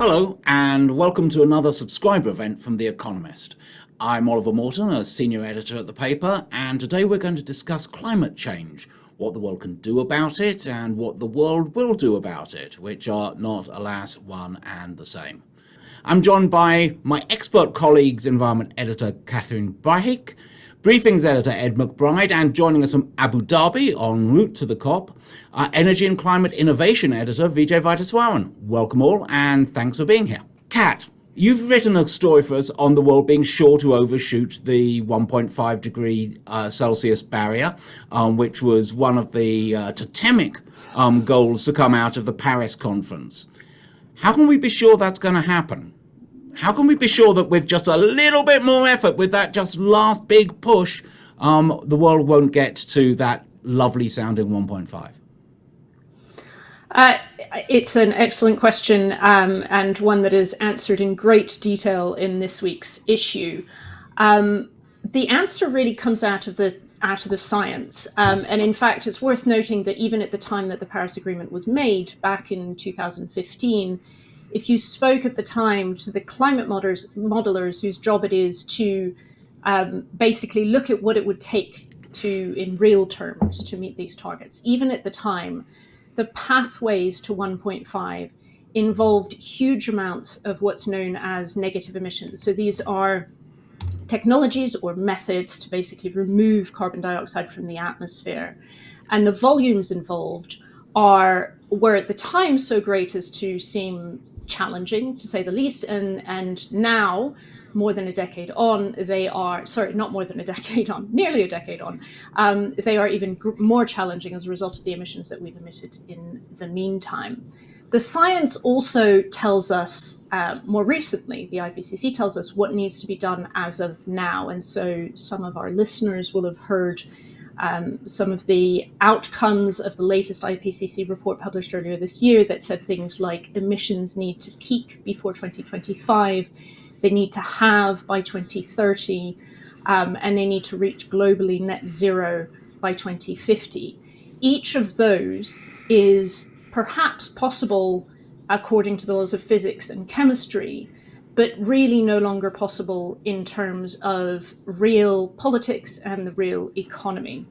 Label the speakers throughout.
Speaker 1: Hello, and welcome to another subscriber event from The Economist. I'm Oliver Morton, a senior editor at the paper, and today we're going to discuss climate change, what the world can do about it, and what the world will do about it, which are not, alas, one and the same. I'm joined by my expert colleagues, environment editor Catherine Brahic, briefings editor Ed McBride, and joining us from Abu Dhabi en route to the COP, energy and climate innovation editor Vijay Vaitheeswaran. Welcome all, and thanks for being here. Kat, you've written a story for us on the world being sure to overshoot the 1.5 degree Celsius barrier, which was one of the totemic goals to come out of the Paris conference. How can we be sure that's going to happen? How can we be sure that with just a little bit more effort, with that just last big push, the world won't get to that lovely sounding 1.5?
Speaker 2: It's an excellent question, and one that is answered in great detail in this week's issue. The answer really comes out of the science, and in fact, it's worth noting that even at the time that the Paris Agreement was made, back in 2015, if you spoke at the time to the climate modelers whose job it is to basically look at what it would take to, in real terms, to meet these targets, even at the time, the pathways to 1.5 involved huge amounts of what's known as negative emissions. So these are technologies or methods to basically remove carbon dioxide from the atmosphere. And the volumes involved were at the time so great as to seem challenging, to say the least, and now, more than a decade on, they are, not more than a decade on, nearly a decade on, they are even more challenging as a result of the emissions that we've emitted in the meantime. The science also tells us, more recently, the IPCC tells us what needs to be done as of now, and so some of our listeners will have heard some of the outcomes of the latest IPCC report published earlier this year that said things like emissions need to peak before 2025, they need to halve by 2030, and they need to reach globally net zero by 2050. Each of those is perhaps possible according to the laws of physics and chemistry, but really no longer possible in terms of real politics and the real economy.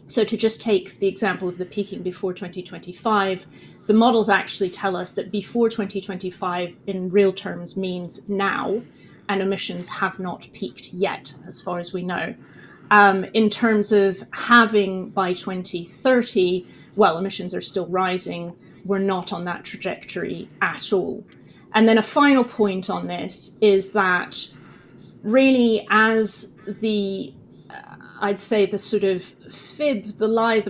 Speaker 2: So to just take the example of the peaking before 2025, the models actually tell us that before 2025 in real terms means now, and emissions have not peaked yet, as far as we know. In terms of halving by 2030, well, emissions are still rising. We're not on that trajectory at all. And then a final point on this is that really as I'd say the sort of fib, the lie,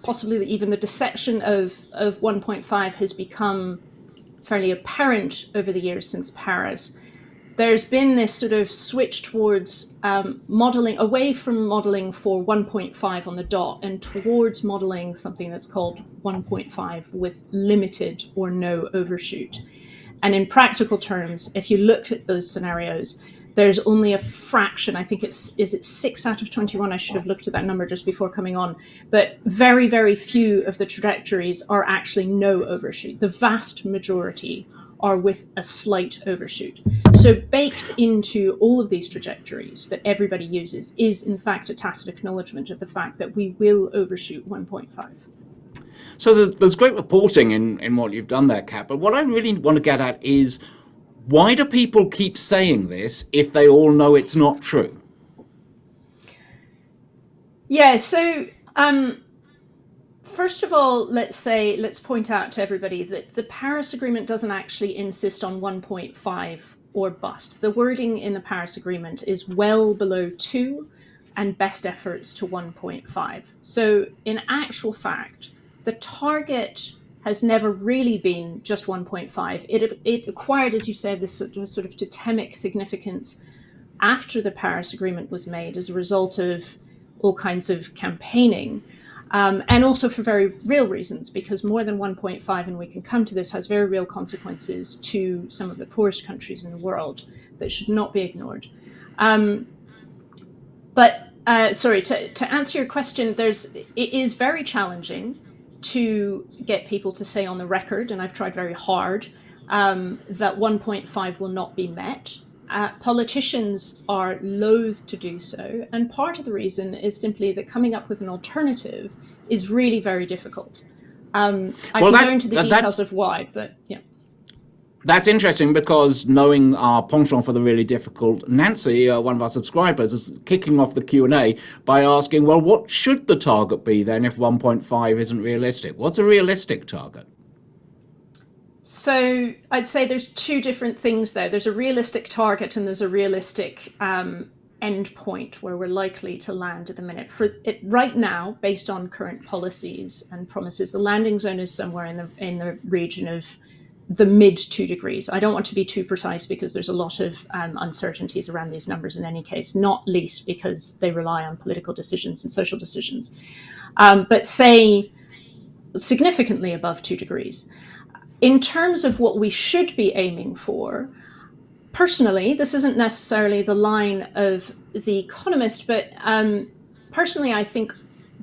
Speaker 2: possibly even the deception of 1.5 has become fairly apparent over the years since Paris. There's been this sort of switch towards modeling, away from modeling for 1.5 on the dot and towards modeling something that's called 1.5 with limited or no overshoot. And in practical terms, if you look at those scenarios, there's only a fraction, I think is it 6 out of 21? I should have looked at that number just before coming on. But very, very few of the trajectories are actually no overshoot. The vast majority are with a slight overshoot. So baked into all of these trajectories that everybody uses is in fact a tacit acknowledgement of the fact that we will overshoot 1.5.
Speaker 1: So there's great reporting in what you've done there, Kat, but what I really want to get at is, why do people keep saying this if they all know it's not true?
Speaker 2: Yeah, so first of all, let's point out to everybody that the Paris Agreement doesn't actually insist on 1.5 or bust. The wording in the Paris Agreement is well below 2 and best efforts to 1.5. So in actual fact, the target has never really been just 1.5. It acquired, as you said, this sort of totemic significance after the Paris Agreement was made as a result of all kinds of campaigning, and also for very real reasons, because more than 1.5, and we can come to this, has very real consequences to some of the poorest countries in the world that should not be ignored. To answer your question, it is very challenging to get people to say on the record, and I've tried very hard, that 1.5 will not be met. Politicians are loath to do so, and part of the reason is simply that coming up with an alternative is really very difficult. I can go into the details of why, but yeah.
Speaker 1: That's interesting, because knowing our penchant for the really difficult, Nancy, one of our subscribers, is kicking off the Q&A by asking, well, what should the target be then if 1.5 isn't realistic? What's a realistic target?
Speaker 2: So I'd say there's two different things there. There's a realistic target and there's a realistic end point where we're likely to land at the minute. For it right now, based on current policies and promises, the landing zone is somewhere in the region of the mid 2 degrees. I don't want to be too precise because there's a lot of uncertainties around these numbers in any case, not least because they rely on political decisions and social decisions. But say significantly above 2 degrees. In terms of what we should be aiming for, personally, this isn't necessarily the line of The Economist, but personally, I think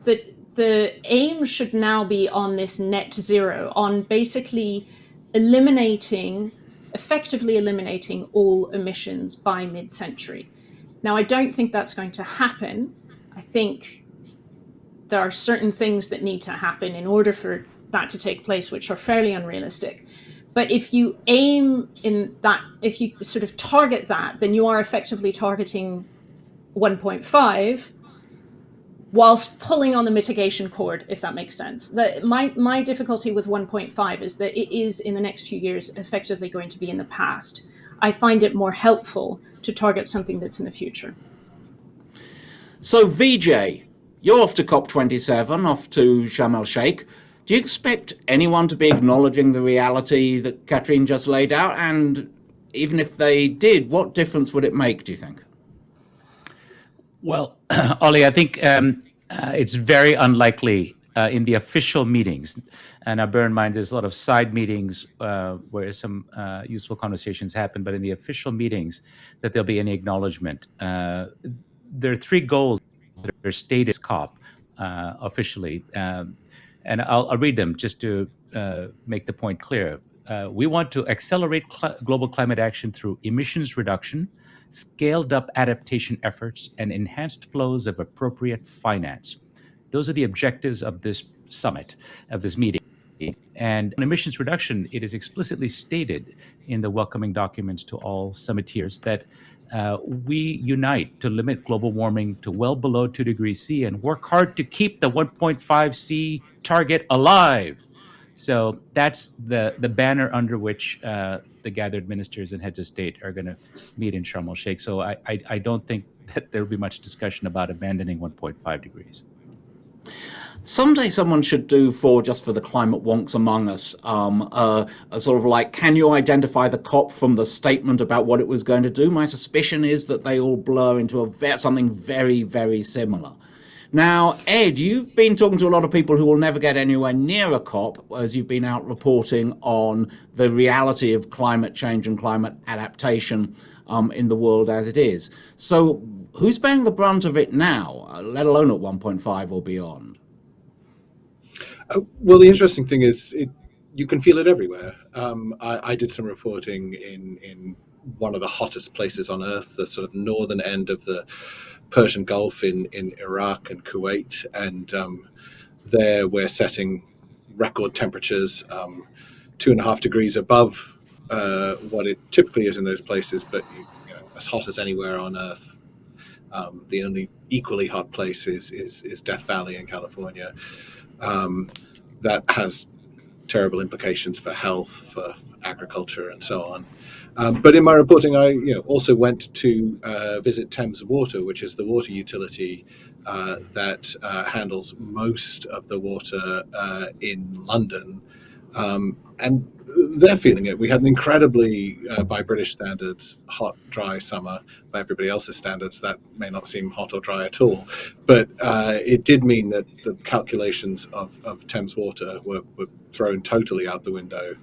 Speaker 2: that the aim should now be on this net zero, on basically effectively eliminating all emissions by mid-century. Now, I don't think that's going to happen. I think there are certain things that need to happen in order for that to take place, which are fairly unrealistic. But if you aim in that, if you sort of target that, then you are effectively targeting 1.5 whilst pulling on the mitigation cord, if that makes sense. My difficulty with 1.5 is that it is, in the next few years, effectively going to be in the past. I find it more helpful to target something that's in the future.
Speaker 1: So, Vijay, you're off to COP27, off to Sharm el-Sheikh. Do you expect anyone to be acknowledging the reality that Catherine just laid out? And even if they did, what difference would it make, do you think?
Speaker 3: Well, Ollie, I think it's very unlikely in the official meetings. And bear in mind, there's a lot of side meetings where some useful conversations happen, but in the official meetings, that there'll be any acknowledgement. There are 3 goals that are stated as COP officially. And I'll read them just to make the point clear. We want to accelerate global climate action through emissions reduction, scaled up adaptation efforts, and enhanced flows of appropriate finance. Those are the objectives of this summit, of this meeting. And on emissions reduction, it is explicitly stated in the welcoming documents to all summiteers that we unite to limit global warming to well below 2 degrees C and work hard to keep the 1.5 C target alive. So that's the banner under which the gathered ministers and heads of state are going to meet in Sharm el-Sheikh. So I don't think that there will be much discussion about abandoning 1.5 degrees.
Speaker 1: Someday someone should do, just for the climate wonks among us, a sort of like, can you identify the COP from the statement about what it was going to do? My suspicion is that they all blur into something very, very similar. Now, Ed, you've been talking to a lot of people who will never get anywhere near a COP as you've been out reporting on the reality of climate change and climate adaptation in the world as it is. So who's bearing the brunt of it now, let alone at 1.5 or beyond?
Speaker 4: Well, the interesting thing is you can feel it everywhere. I did some reporting in one of the hottest places on Earth, the sort of northern end of the Persian Gulf in Iraq and Kuwait, and there we're setting record temperatures, 2.5 degrees above what it typically is in those places, but as hot as anywhere on Earth. The only equally hot place is Death Valley in California. That has terrible implications for health, for agriculture, and so on. But in my reporting, I also went to visit Thames Water, which is the water utility that handles most of the water in London, and they're feeling it. We had an incredibly, by British standards, hot, dry summer. By everybody else's standards, that may not seem hot or dry at all. But it did mean that the calculations of Thames Water were thrown totally out the window.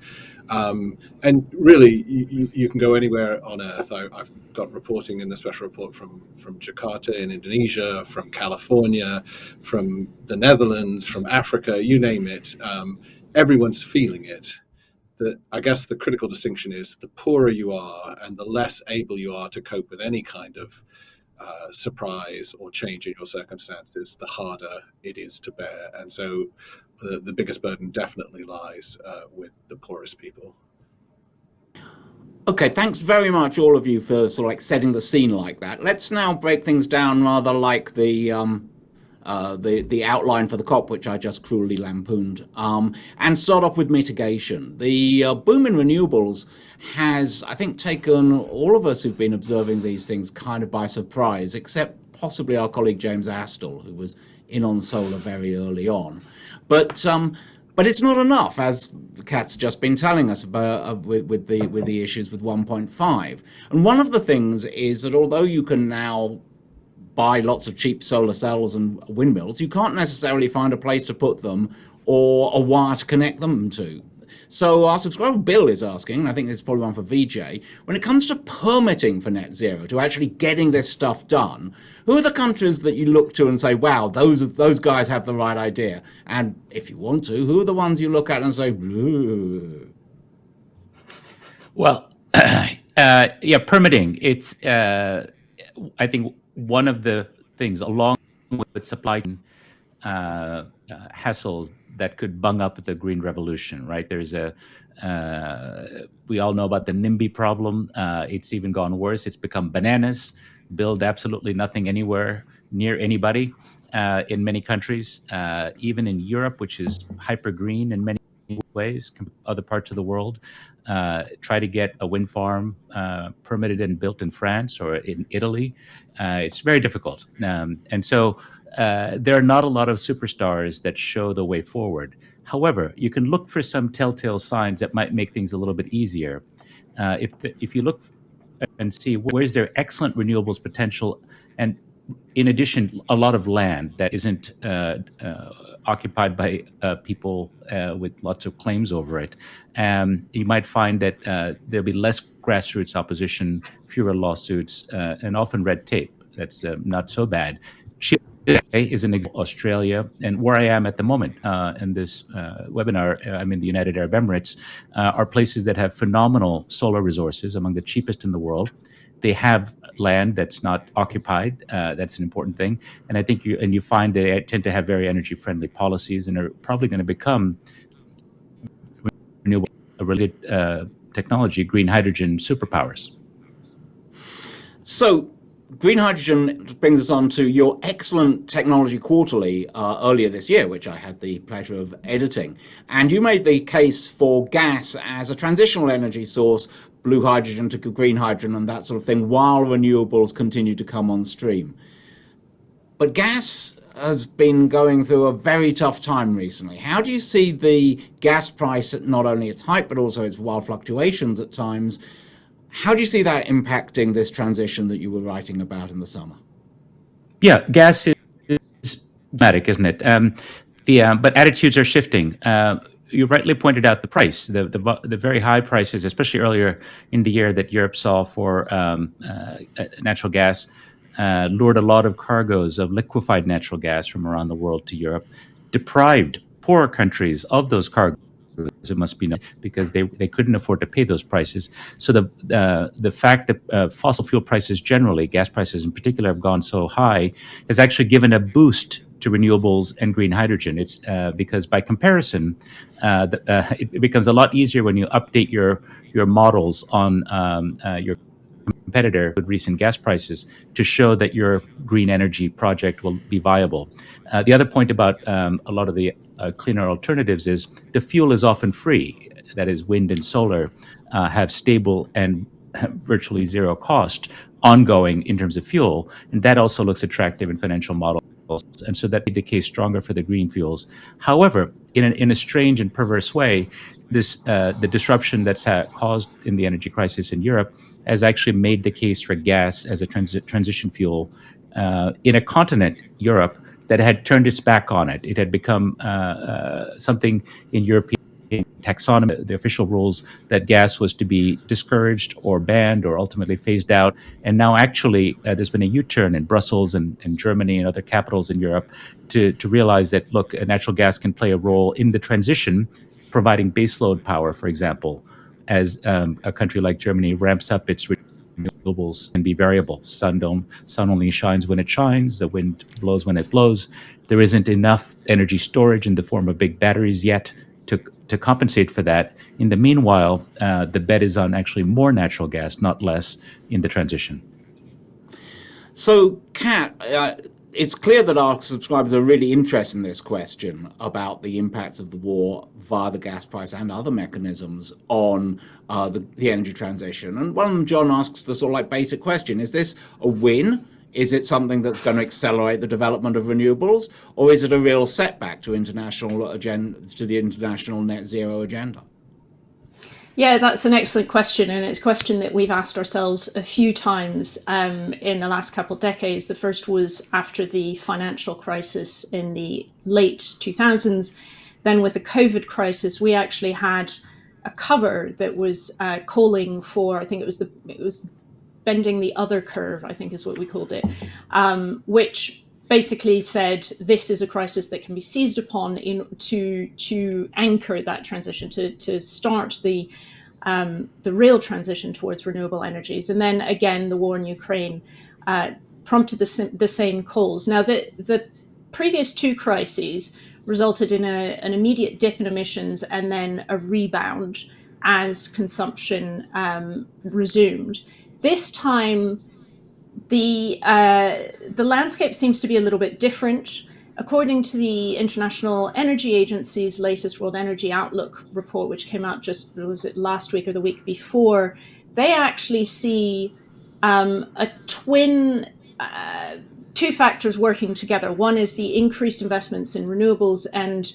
Speaker 4: And really, you can go anywhere on Earth. I've got reporting in the special report from Jakarta in Indonesia, from California, from the Netherlands, from Africa, you name it. Everyone's feeling it. I guess the critical distinction is the poorer you are and the less able you are to cope with any kind of surprise or change in your circumstances, the harder it is to bear. And so the biggest burden definitely lies with the poorest people.
Speaker 1: Okay, thanks very much, all of you, for sort of like setting the scene like that. Let's now break things down rather like the outline for the COP, which I just cruelly lampooned, and start off with mitigation. The boom in renewables has, I think, taken all of us who've been observing these things kind of by surprise, except possibly our colleague James Astle, who was in on solar very early on. But it's not enough, as Kat's just been telling us about with the issues with 1.5. And one of the things is that although you can now buy lots of cheap solar cells and windmills, you can't necessarily find a place to put them or a wire to connect them to. So our subscriber Bill is asking, and I think this is probably one for Vijay, when it comes to permitting for net zero, to actually getting this stuff done, who are the countries that you look to and say, wow, those guys have the right idea? And if you want to, who are the ones you look at and say, ooh?
Speaker 3: Well, yeah, permitting. It's, I think, one of the things, along with supply chain hassles, that could bung up the green revolution, right? There's we all know about the NIMBY problem. It's even gone worse. It's become bananas, build absolutely nothing anywhere near anybody in many countries, even in Europe, which is hyper green in many ways, other parts of the world. Try to get a wind farm permitted and built in France or in Italy. It's very difficult. And so there are not a lot of superstars that show the way forward. However, you can look for some telltale signs that might make things a little bit easier. If you look and see where's there excellent renewables potential, and in addition, a lot of land that isn't occupied by people with lots of claims over it, you might find that there'll be less grassroots opposition, fewer lawsuits, and often red tape. That's not so bad. Chile is an example, Australia, and where I am at the moment in this webinar, I'm in the United Arab Emirates, are places that have phenomenal solar resources, among the cheapest in the world. They have land that's not occupied. That's an important thing. And I think you find they tend to have very energy-friendly policies and are probably going to become renewable related technology, green hydrogen superpowers.
Speaker 1: So green hydrogen brings us on to your excellent Technology Quarterly earlier this year, which I had the pleasure of editing. And you made the case for gas as a transitional energy source, blue hydrogen to green hydrogen and that sort of thing, while renewables continue to come on stream. But gas has been going through a very tough time recently. How do you see the gas price at not only its height, but also its wild fluctuations at times? How do you see that impacting this transition that you were writing about in the summer?
Speaker 3: Yeah, gas is dramatic, isn't it? But attitudes are shifting. You rightly pointed out the price, the very high prices, especially earlier in the year that Europe saw for natural gas, lured a lot of cargoes of liquefied natural gas from around the world to Europe, deprived poorer countries of those cargoes, it must be known, because they couldn't afford to pay those prices. So the fact that fossil fuel prices generally, gas prices in particular, have gone so high has actually given a boost to renewables and green hydrogen. It's because by comparison, it becomes a lot easier when you update your models on your competitor with recent gas prices to show that your green energy project will be viable. The other point about a lot of the cleaner alternatives is the fuel is often free. That is, wind and solar have stable and virtually zero cost ongoing in terms of fuel, and that also looks attractive in financial models. And so that made the case stronger for the green fuels. However, in a strange and perverse way, the disruption that's caused in the energy crisis in Europe has actually made the case for gas as a transition fuel in a continent, Europe, that had turned its back on it. It had become something in European taxonomy, the official rules, that gas was to be discouraged or banned or ultimately phased out. And now actually there's been a U-turn in Brussels and Germany and other capitals in Europe to realize that, look, natural gas can play a role in the transition, providing baseload power, for example, as a country like Germany ramps up its renewables, can be variable. Sun only shines when it shines. The wind blows when it blows. There isn't enough energy storage in the form of big batteries yet to compensate for that. In the meanwhile, the bet is on actually more natural gas, not less, in the transition.
Speaker 1: So, Kat, it's clear that our subscribers are really interested in this question about the impact of the war via the gas price and other mechanisms on the energy transition. And one of them, John, asks the sort of like basic question: is this a win? Is it something that's going to accelerate the development of renewables, or is it a real setback to the international net zero agenda?
Speaker 2: Yeah, that's an excellent question, and it's a question that we've asked ourselves a few times in the last couple of decades. The first was after the financial crisis in the late 2000s. Then with the COVID crisis, we actually had a cover that was calling for, I think it was bending the other curve, I think is what we called it, which basically said this is a crisis that can be seized upon to anchor that transition, to start the real transition towards renewable energies. And then again, the war in Ukraine prompted the same calls. Now, the previous two crises resulted in an immediate dip in emissions and then a rebound as consumption resumed. This time, the landscape seems to be a little bit different. According to the International Energy Agency's latest World Energy Outlook report, which came out was it last week or the week before, they actually see two factors working together. One is the increased investments in renewables, and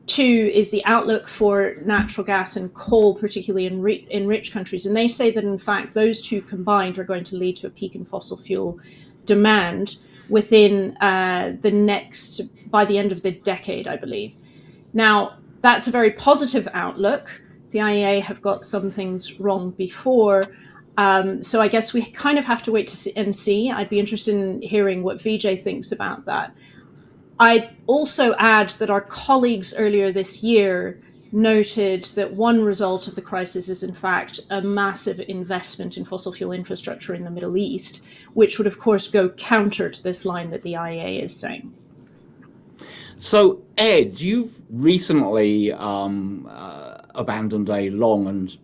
Speaker 2: two is the outlook for natural gas and coal, particularly in rich countries. And they say that, in fact, those two combined are going to lead to a peak in fossil fuel demand within by the end of the decade, I believe. Now, that's a very positive outlook. The IEA have got some things wrong before. So I guess we kind of have to wait and see. I'd be interested in hearing what Vijay thinks about that. I'd also add that our colleagues earlier this year noted that one result of the crisis is, in fact, a massive investment in fossil fuel infrastructure in the Middle East, which would, of course, go counter to this line that the IEA is saying.
Speaker 1: So, Ed, you've recently abandoned a long and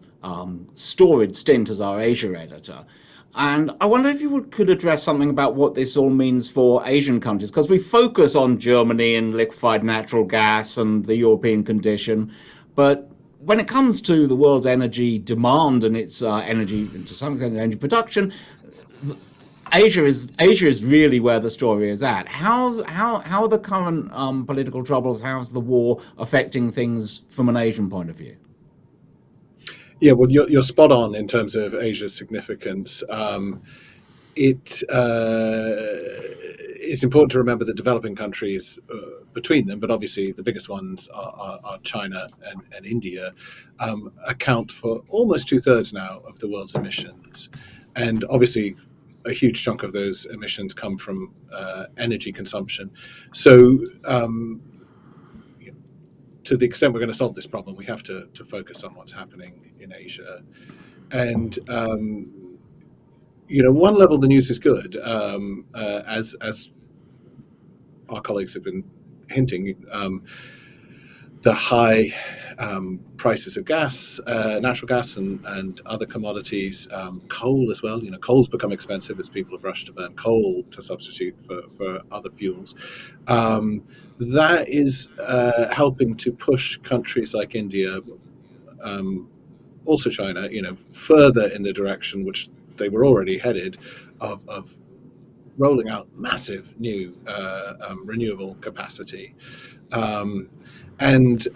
Speaker 1: storied stint as our Asia editor. And I wonder if you could address something about what this all means for Asian countries, because we focus on Germany and liquefied natural gas and the European condition. But when it comes to the world's energy demand and its energy, to some extent, energy production, Asia is really where the story is at. How are the current political troubles, how's the war affecting things from an Asian point of view?
Speaker 4: Yeah, well, you're spot on in terms of Asia's significance. It's important to remember that developing countries between them, but obviously the biggest ones are China and India, account for almost 2/3 now of the world's emissions. And obviously a huge chunk of those emissions come from energy consumption. So to the extent we're going to solve this problem, we have to focus on what's happening in Asia. And one level the news is good, as our colleagues have been hinting. The high prices of gas, natural gas, and other commodities, coal as well. Coal's become expensive as people have rushed to burn coal to substitute for other fuels. That is helping to push countries like India, also China, further in the direction which they were already headed of rolling out massive new renewable capacity, and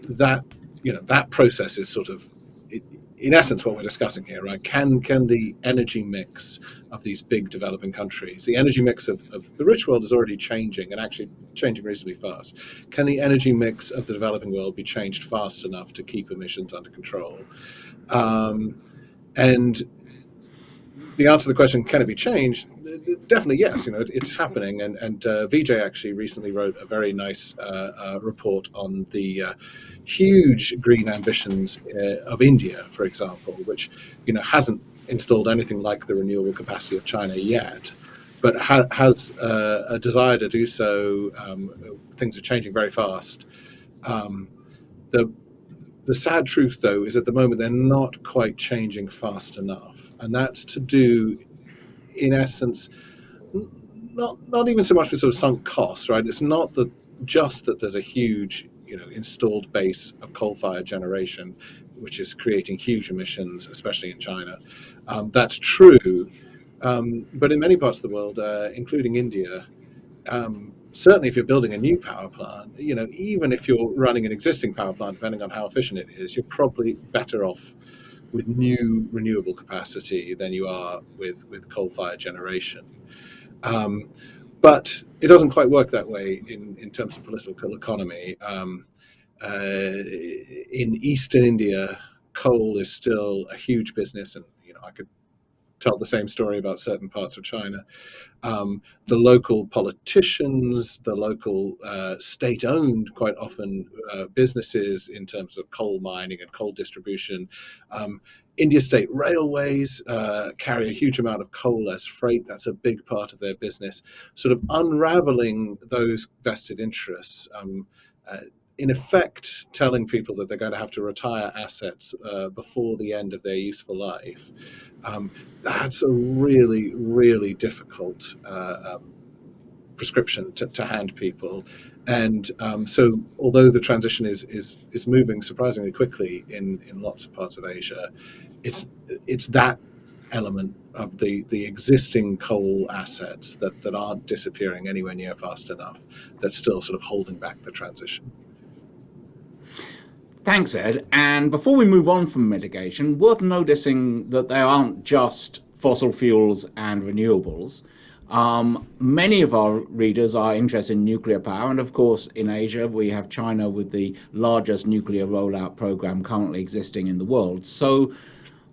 Speaker 4: that process is sort of, in essence, what we're discussing here, right? Can the energy mix of these big developing countries, the energy mix of the rich world is already changing, and actually changing reasonably fast. Can the energy mix of the developing world be changed fast enough to keep emissions under control? And the answer to the question, can it be changed? definitely, yes. It's happening, and Vijay actually recently wrote a very nice report on the huge green ambitions of India, for example, which hasn't installed anything like the renewable capacity of China yet, but has a desire to do so. Things are changing very fast. The sad truth, though, is at the moment they're not quite changing fast enough, and that's to do, in essence, not even so much with sort of sunk costs, right? It's not just that there's a huge installed base of coal-fired generation, which is creating huge emissions, especially in China. That's true, but in many parts of the world, including India, certainly if you're building a new power plant, even if you're running an existing power plant, depending on how efficient it is, you're probably better off with new renewable capacity than you are with coal-fired generation. But it doesn't quite work that way in terms of political economy. In eastern India, coal is still a huge business, and I could tell the same story about certain parts of China. The local politicians, the local state-owned, quite often, businesses in terms of coal mining and coal distribution. India State Railways carry a huge amount of coal as freight. That's a big part of their business. Sort of unraveling those vested interests, in effect telling people that they're going to have to retire assets before the end of their useful life. That's a really, really difficult prescription to hand people. And so although the transition is moving surprisingly quickly in lots of parts of Asia, it's that element of the existing coal assets that aren't disappearing anywhere near fast enough that's still sort of holding back the transition.
Speaker 1: Thanks, Ed. And before we move on from mitigation, worth noticing that there aren't just fossil fuels and renewables. Many of our readers are interested in nuclear power, and of course in Asia we have China with the largest nuclear rollout program currently existing in the world. So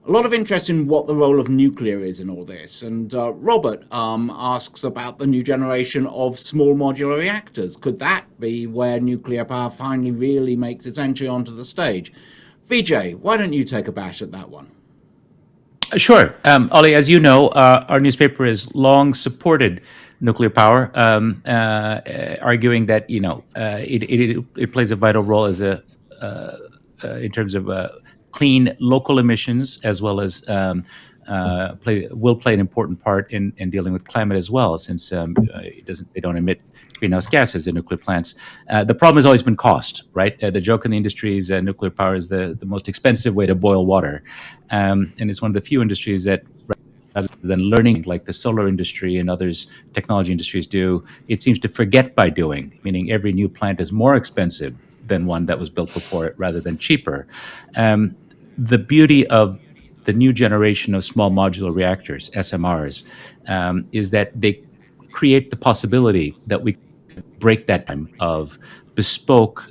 Speaker 1: a lot of interest in what the role of nuclear is in all this. And Robert asks about the new generation of small modular reactors. Could that be where nuclear power finally really makes its entry onto the stage? Vijay, why don't you take a bash at that one?
Speaker 3: Sure. Ollie, as you know, our newspaper has long supported nuclear power, arguing that it plays a vital role as in terms of clean local emissions, as well as will play an important part in dealing with climate as well, since they don't emit greenhouse gases in nuclear plants. The problem has always been cost, right? The joke in the industry is nuclear power is the most expensive way to boil water, and it's one of the few industries that, rather than learning like the solar industry and others technology industries do, it seems to forget by doing, meaning every new plant is more expensive than one that was built before it, rather than cheaper. The beauty of the new generation of small modular reactors, SMRs, is that they create the possibility that we break that time of bespoke,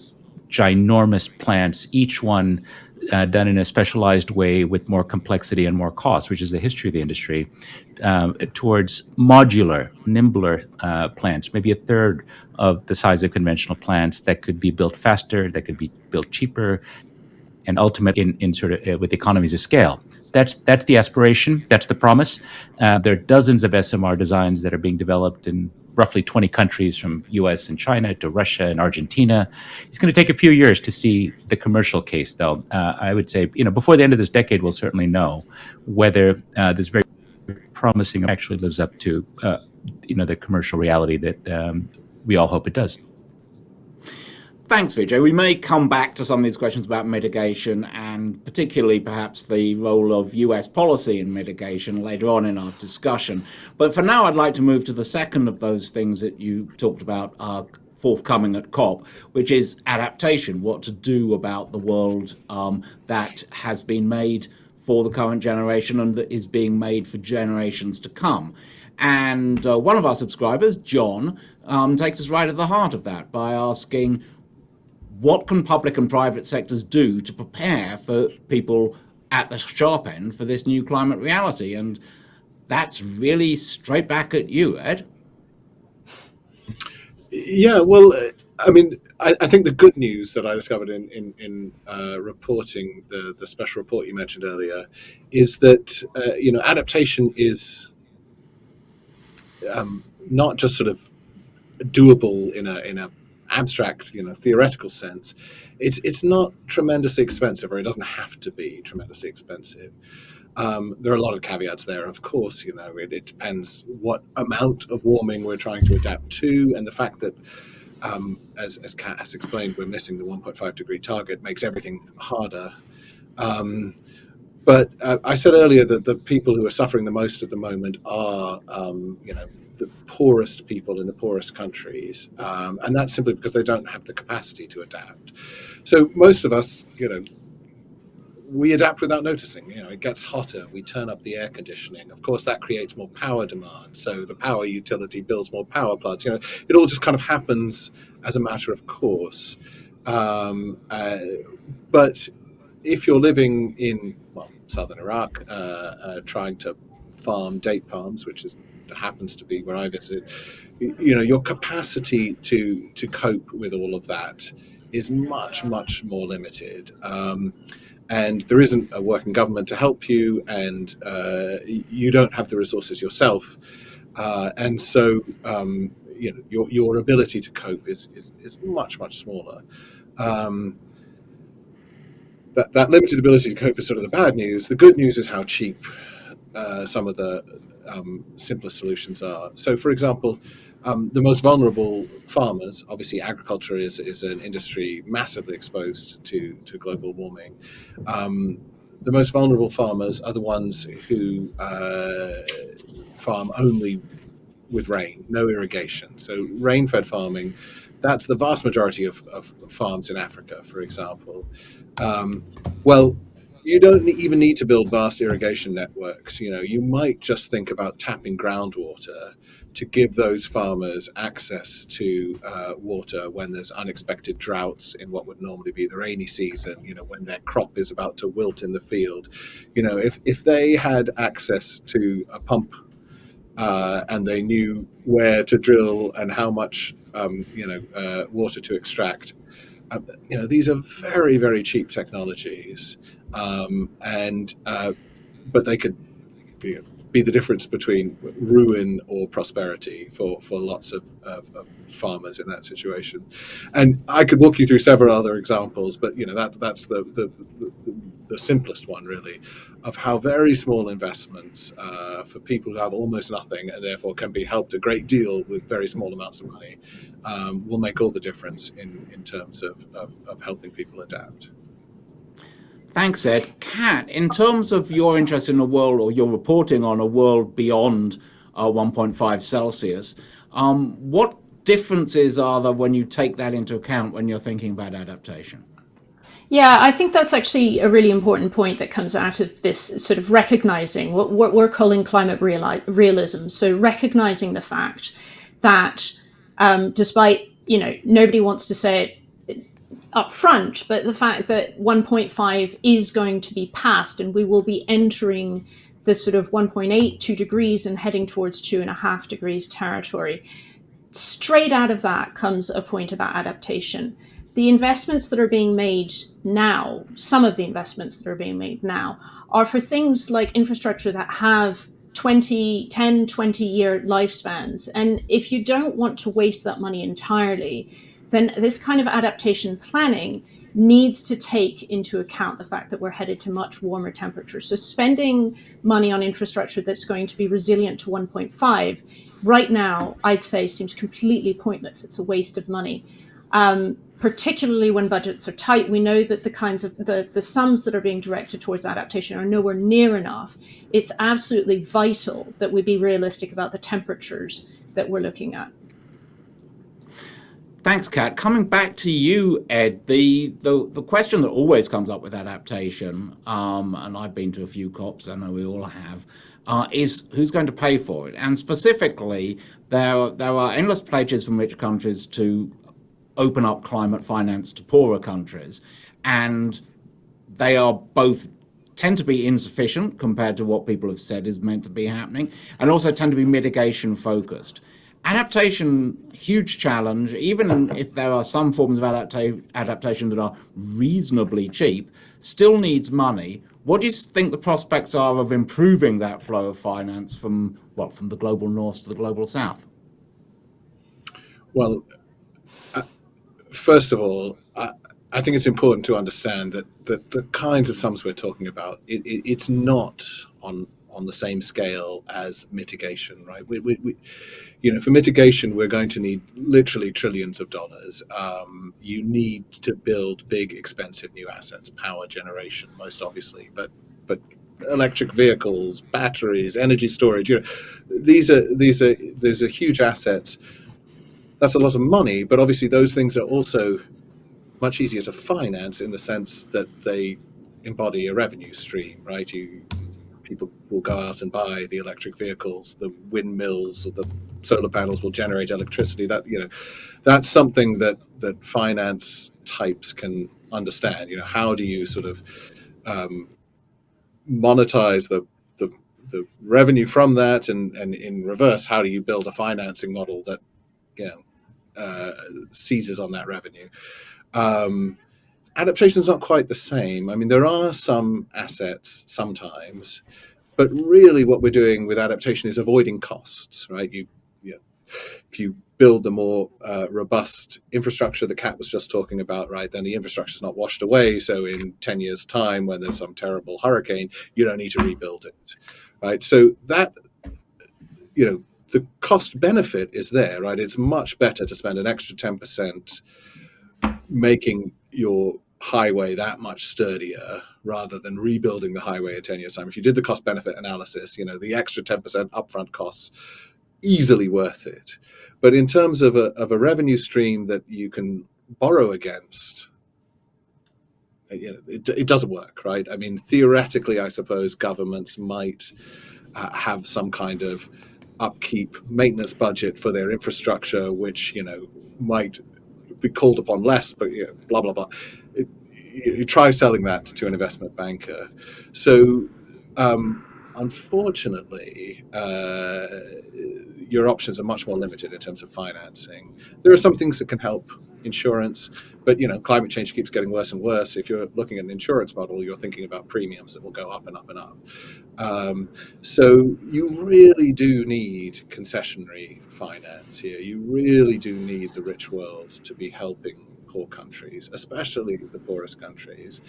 Speaker 3: ginormous plants, each one done in a specialized way with more complexity and more cost, which is the history of the industry, towards modular, nimbler plants, maybe a third of the size of conventional plants that could be built faster, that could be built cheaper, and ultimately in sort of with economies of scale. That's the aspiration. That's the promise. There are dozens of SMR designs that are being developed in roughly 20 countries, from US and China to Russia and Argentina. It's going to take a few years to see the commercial case, though. I would say, before the end of this decade, we'll certainly know whether this very promising actually lives up to the commercial reality that we all hope it does.
Speaker 1: Thanks, Vijay. We may come back to some of these questions about mitigation, and particularly perhaps the role of US policy in mitigation later on in our discussion. But for now, I'd like to move to the second of those things that you talked about forthcoming at COP, which is adaptation, what to do about the world that has been made for the current generation and that is being made for generations to come. And one of our subscribers, John, takes us right at the heart of that by asking, what can public and private sectors do to prepare for people at the sharp end for this new climate reality? And that's really straight back at you, Ed.
Speaker 4: Yeah, well, I mean, I think the good news that I discovered in reporting the special report you mentioned earlier is that adaptation is not just sort of doable in a abstract, theoretical sense. It's not tremendously expensive, or it doesn't have to be tremendously expensive. There are a lot of caveats there, of course. It depends what amount of warming we're trying to adapt to, and the fact that, as Kat has explained, we're missing the 1.5 degree target makes everything harder. But I said earlier that the people who are suffering the most at the moment are, the poorest people in the poorest countries, and that's simply because they don't have the capacity to adapt. So most of us, we adapt without noticing. It gets hotter, we turn up the air conditioning. Of course, that creates more power demand. So the power utility builds more power plants. It all just kind of happens as a matter of course. But if you're living in southern Iraq, trying to farm date palms, which happens to be where I visited, your capacity to cope with all of that is much, much more limited. And there isn't a working government to help you, and you don't have the resources yourself. And so, your ability to cope is much, much smaller. That limited ability to cope is sort of the bad news. The good news is how cheap some of the simplest solutions are. So, for example, the most vulnerable farmers, obviously agriculture is an industry massively exposed to global warming. The most vulnerable farmers are the ones who farm only with rain, no irrigation. So rain-fed farming, that's the vast majority of farms in Africa, for example. Well, you don't even need to build vast irrigation networks. You might just think about tapping groundwater to give those farmers access to water when there's unexpected droughts in what would normally be the rainy season, when their crop is about to wilt in the field. If they had access to a pump and they knew where to drill and how much water to extract, these are very, very cheap technologies, but they could be the difference between ruin or prosperity for lots of farmers in that situation. And I could walk you through several other examples, but that's the simplest one, really, of how very small investments for people who have almost nothing and therefore can be helped a great deal with very small amounts of money will make all the difference in terms of helping people adapt.
Speaker 1: Thanks, Ed. Kat, in terms of your interest in a world, or your reporting on a world beyond 1.5 Celsius, what differences are there when you take that into account when you're thinking about adaptation?
Speaker 2: Yeah, I think that's actually a really important point that comes out of this sort of recognizing what we're calling climate realism. So recognizing the fact that despite, nobody wants to say it up front, but the fact that 1.5 is going to be passed and we will be entering the sort of 1.8, 2 degrees and heading towards 2.5 degrees territory. Straight out of that comes a point about adaptation. The investments that are being made now, some of the investments that are being made now, are for things like infrastructure that have 10, 20-year lifespans. And if you don't want to waste that money entirely, then this kind of adaptation planning needs to take into account the fact that we're headed to much warmer temperatures. So spending money on infrastructure that's going to be resilient to 1.5 right now, I'd say, seems completely pointless. It's a waste of money. Particularly when budgets are tight, we know that the kinds of the sums that are being directed towards adaptation are nowhere near enough. It's absolutely vital that we be realistic about the temperatures that we're looking at.
Speaker 1: Thanks, Kat. Coming back to you, Ed, the question that always comes up with adaptation, and I've been to a few COPs, I know we all have, is who's going to pay for it? And specifically, there are endless pledges from rich countries to open up climate finance to poorer countries, and they are both tend to be insufficient compared to what people have said is meant to be happening, and also tend to be mitigation focused. Adaptation, huge challenge, even if there are some forms of adaptation that are reasonably cheap, still needs money. What do you think the prospects are of improving that flow of finance from the global north to the global south?
Speaker 4: Well, first of all, I think it's important to understand that the kinds of sums we're talking about, it's not on the same scale as mitigation, right? For mitigation, we're going to need literally trillions of dollars. You need to build big, expensive new assets, power generation, most obviously, but electric vehicles, batteries, energy storage. These are huge assets. That's a lot of money, but obviously those things are also much easier to finance in the sense that they embody a revenue stream, right? People will go out and buy the electric vehicles, the windmills, the solar panels will generate electricity. That's something that finance types can understand. How do you sort of monetize the revenue from that, and in reverse, how do you build a financing model that seizes on that revenue? Adaptation is not quite the same. I mean, there are some assets sometimes, but really what we're doing with adaptation is avoiding costs, right? If you build the more robust infrastructure that Kat was just talking about, right, then the infrastructure is not washed away. So in 10 years' time, when there's some terrible hurricane, you don't need to rebuild it, right? So that, the cost benefit is there, right? It's much better to spend an extra 10% making your highway that much sturdier rather than rebuilding the highway in 10 years' time. If you did the cost benefit analysis, the extra 10% upfront costs, easily worth it. But in terms of a revenue stream that you can borrow against, it doesn't work, right? I mean, theoretically, I suppose governments might have some kind of upkeep maintenance budget for their infrastructure, which might be called upon less, but blah blah blah. You try selling that to an investment banker. So unfortunately, your options are much more limited in terms of financing. There are some things that can help: insurance, but climate change keeps getting worse and worse. If you're looking at an insurance model, you're thinking about premiums that will go up and up and up. So you really do need concessionary finance here. You really do need the rich world to be helping poor countries, especially the poorest countries.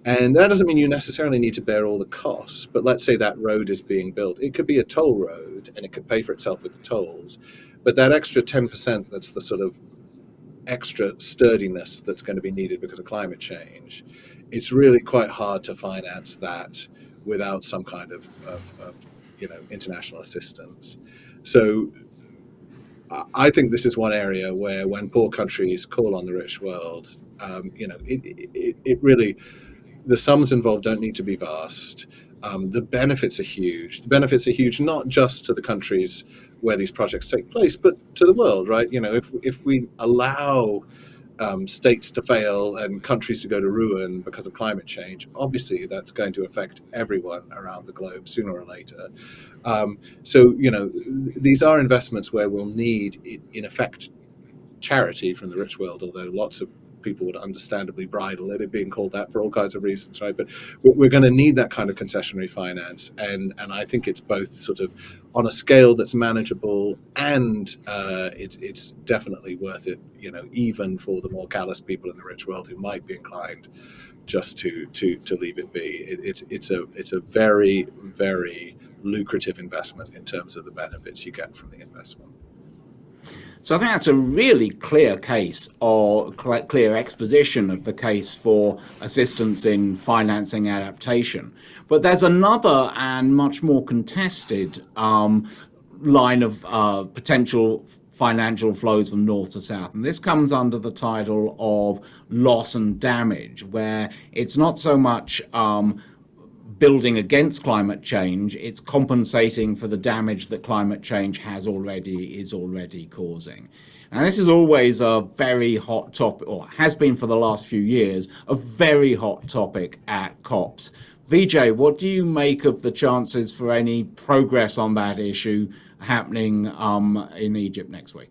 Speaker 4: And that doesn't mean you necessarily need to bear all the costs, but let's say that road is being built. It could be a toll road and it could pay for itself with the tolls, but that extra 10%, that's the sort of extra sturdiness that's going to be needed because of climate change. It's really quite hard to finance that without some kind of international assistance. So I think this is one area where, when poor countries call on the rich world, it really, the sums involved don't need to be vast. The benefits are huge. The benefits are huge not just to the countries where these projects take place, but to the world, right? If we allow states to fail and countries to go to ruin because of climate change, obviously that's going to affect everyone around the globe sooner or later. So these are investments where we'll need, in effect, charity from the rich world, although lots of people would understandably bridle it being called that for all kinds of reasons, right? But we're going to need that kind of concessionary finance, and I think it's both sort of on a scale that's manageable, and it's definitely worth it, even for the more callous people in the rich world who might be inclined just to leave it be. It's a very, very lucrative investment in terms of the benefits you get from the investment.
Speaker 1: So I think that's a really clear case, or clear exposition of the case for assistance in financing adaptation. But there's another and much more contested line of potential financial flows from north to south. And this comes under the title of loss and damage, where it's not so much building against climate change, it's compensating for the damage that climate change is already causing. And this is always a very hot topic, or has been for the last few years, a very hot topic at COPs. Vijay, what do you make of the chances for any progress on that issue happening in Egypt next week?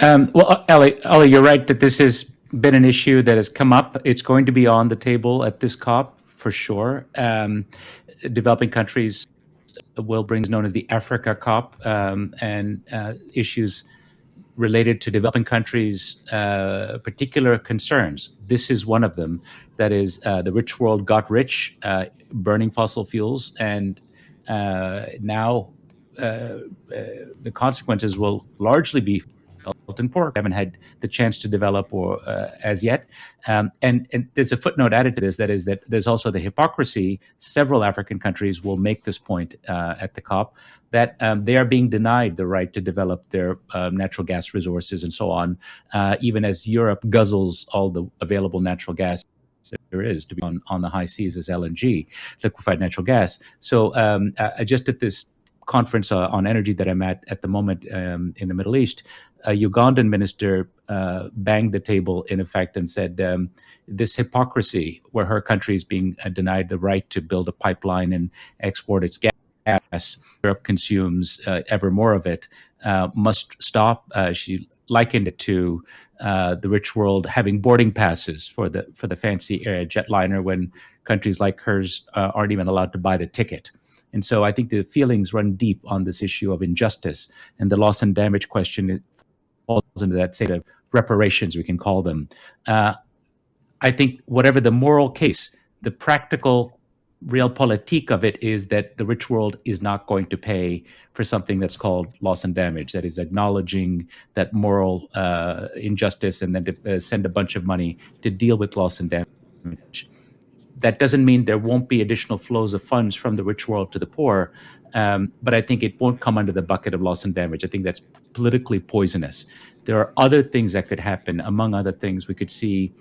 Speaker 3: Well, Ellie, you're right that this has been an issue that has come up. It's going to be on the table at this COP for sure. Developing countries will bring known as the Africa COP, and issues related to developing countries' particular concerns. This is one of them. That is, the rich world got rich, burning fossil fuels, and now the consequences will largely be felt in poor. Haven't had the chance to develop or as yet. And there's a footnote added to this, that is that there's also the hypocrisy. Several African countries will make this point at the COP, that they are being denied the right to develop their natural gas resources and so on, even as Europe guzzles all the available natural gas there is to be on the high seas as LNG, liquefied natural gas. So just at this conference on energy that I'm at the moment in the Middle East, a Ugandan minister banged the table in effect and said this hypocrisy where her country is being denied the right to build a pipeline and export its gas, Europe consumes ever more of it, must stop. She likened it to the rich world having boarding passes for the fancy jetliner when countries like hers aren't even allowed to buy the ticket. And so I think the feelings run deep on this issue of injustice, and the loss and damage question falls into that state of reparations, we can call them. I think whatever the moral case, the practical realpolitik of it is that the rich world is not going to pay for something that's called loss and damage. That is acknowledging that moral injustice and then to send a bunch of money to deal with loss and damage. That doesn't mean there won't be additional flows of funds from the rich world to the poor, but I think it won't come under the bucket of loss and damage. I think that's politically poisonous. There are other things that could happen. Among other things, we could see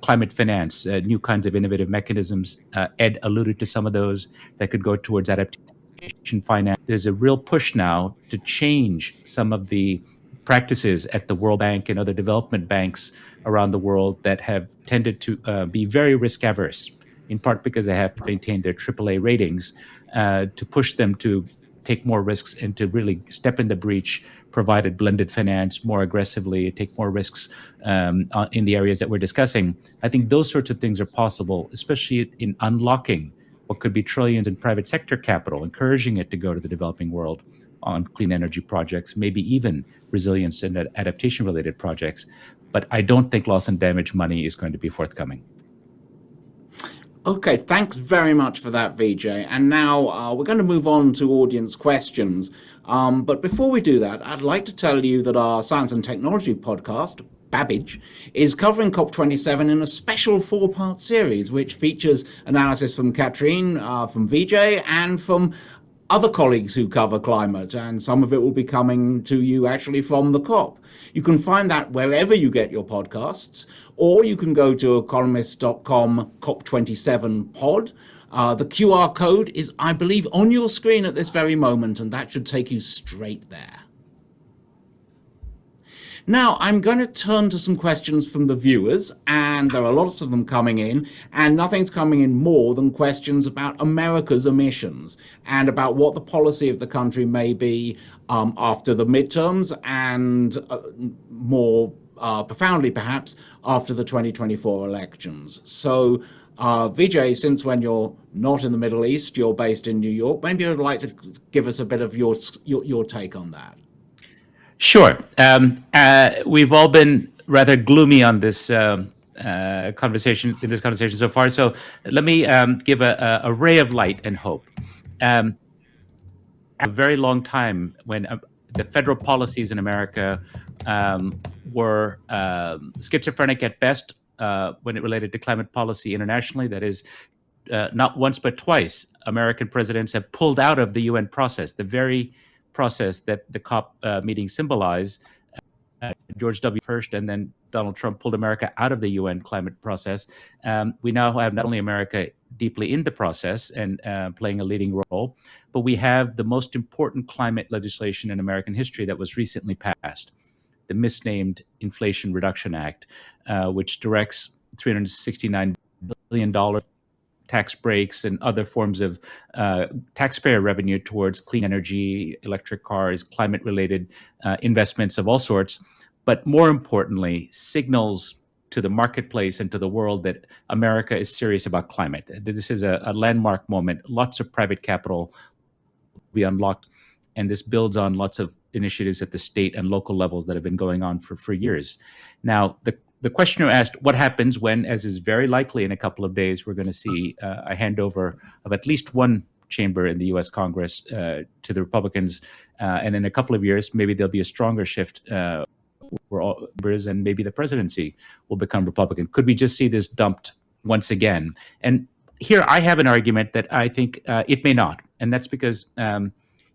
Speaker 3: climate finance, new kinds of innovative mechanisms. Ed alluded to some of those that could go towards adaptation finance. There's a real push now to change some of the practices at the World Bank and other development banks around the world that have tended to be very risk averse, in part because they have maintained their AAA ratings, to push them to take more risks and to really step in the breach, provided blended finance more aggressively, take more risks in the areas that we're discussing. I think those sorts of things are possible, especially in unlocking what could be trillions in private sector capital, encouraging it to go to the developing world on clean energy projects, maybe even resilience and adaptation related projects. But I don't think loss and damage money is going to be forthcoming.
Speaker 1: Okay, thanks very much for that, Vijay. And now we're going to move on to audience questions. But before we do that, I'd like to tell you that our Science and Technology podcast, Babbage, is covering COP27 in a special 4-part series, which features analysis from Katrine, from Vijay, and from other colleagues who cover climate, and some of it will be coming to you actually from the COP. You can find that wherever you get your podcasts, or you can go to economist.com COP27 pod. The QR code is, I believe, on your screen at this very moment, and that should take you straight there. Now, I'm going to turn to some questions from the viewers, and there are lots of them coming in, and nothing's coming in more than questions about America's emissions and about what the policy of the country may be after the midterms, and more profoundly, perhaps, after the 2024 elections. So, Vijay, since when you're not in the Middle East, you're based in New York, maybe you'd like to give us a bit of your take on that.
Speaker 3: Sure. We've all been rather gloomy on this conversation so far. So let me give a ray of light and hope. A very long time when the federal policies in America were schizophrenic at best when it related to climate policy internationally. That is, not once but twice, American presidents have pulled out of the UN process, the very process that the COP meetings symbolize, George W. first, and then Donald Trump pulled America out of the UN climate process. We now have not only America deeply in the process and playing a leading role, but we have the most important climate legislation in American history that was recently passed, the misnamed Inflation Reduction Act, which directs $369 billion tax breaks and other forms of taxpayer revenue towards clean energy, electric cars, climate-related investments of all sorts. But more importantly, signals to the marketplace and to the world that America is serious about climate. This is a landmark moment. Lots of private capital will be unlocked, and this builds on lots of initiatives at the state and local levels that have been going on for years. Now, the questioner asked what happens when, as is very likely in a couple of days, we're going to see a handover of at least one chamber in the U.S. Congress to the Republicans, and in a couple of years, maybe there'll be a stronger shift where all members and maybe the presidency will become Republican. Could we just see this dumped once again? And here I have an argument that I think it may not, and that's because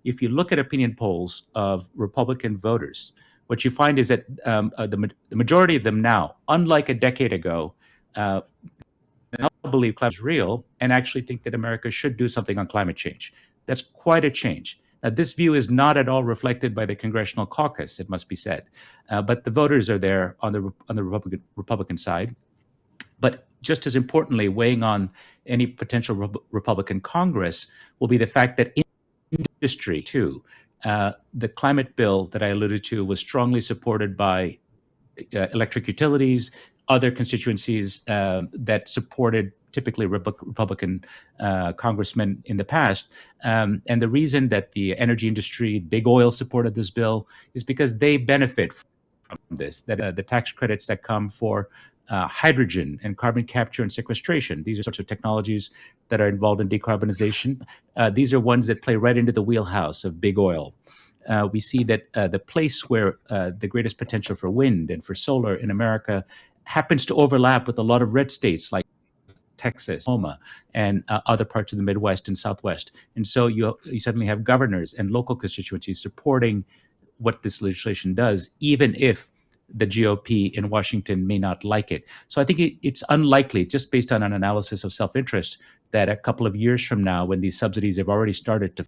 Speaker 3: if you look at opinion polls of Republican voters, what you find is that the majority of them now, unlike a decade ago, now believe climate is real and actually think that America should do something on climate change. That's quite a change. Now, this view is not at all reflected by the Congressional Caucus, it must be said, but the voters are there on the Republican side. But just as importantly, weighing on any potential Republican Congress will be the fact that industry, too, the climate bill that I alluded to was strongly supported by electric utilities, other constituencies that supported typically Republican congressmen in the past. And the reason that the energy industry, big oil, supported this bill is because they benefit from this, that the tax credits that come for hydrogen and carbon capture and sequestration. These are sorts of technologies that are involved in decarbonization. These are ones that play right into the wheelhouse of big oil. We see that the place where the greatest potential for wind and for solar in America happens to overlap with a lot of red states like Texas, Oklahoma, and other parts of the Midwest and Southwest. And so you suddenly have governors and local constituencies supporting what this legislation does, even if the GOP in Washington may not like it. So I think it's unlikely, just based on an analysis of self-interest, that a couple of years from now, when these subsidies have already started to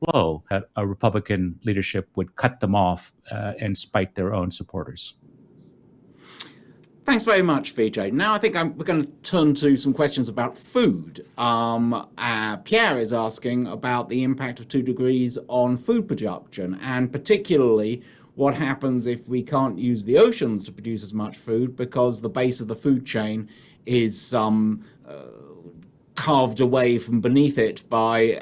Speaker 3: flow, a Republican leadership would cut them off and spite their own supporters.
Speaker 1: Thanks very much, Vijay. Now I think we're going to turn to some questions about food. Pierre is asking about the impact of 2 degrees on food production, and particularly what happens if we can't use the oceans to produce as much food because the base of the food chain is carved away from beneath it by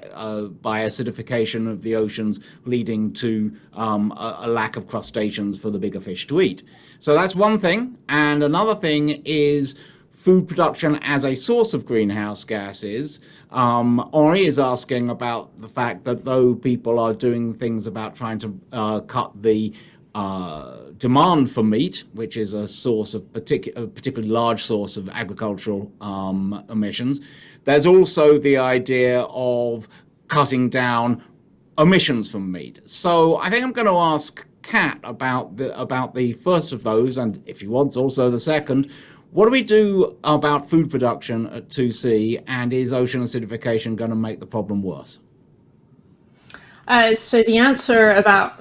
Speaker 1: acidification of the oceans, leading to a lack of crustaceans for the bigger fish to eat. So that's one thing. And another thing is food production as a source of greenhouse gases. Henri is asking about the fact that though people are doing things about trying to cut the demand for meat, which is a source of a particularly large source of agricultural emissions, there's also the idea of cutting down emissions from meat. So I think I'm going to ask Kat about the first of those, and if you want, also the second. What do we do about food production at 2C, and is ocean acidification going to make the problem worse?
Speaker 2: So the answer about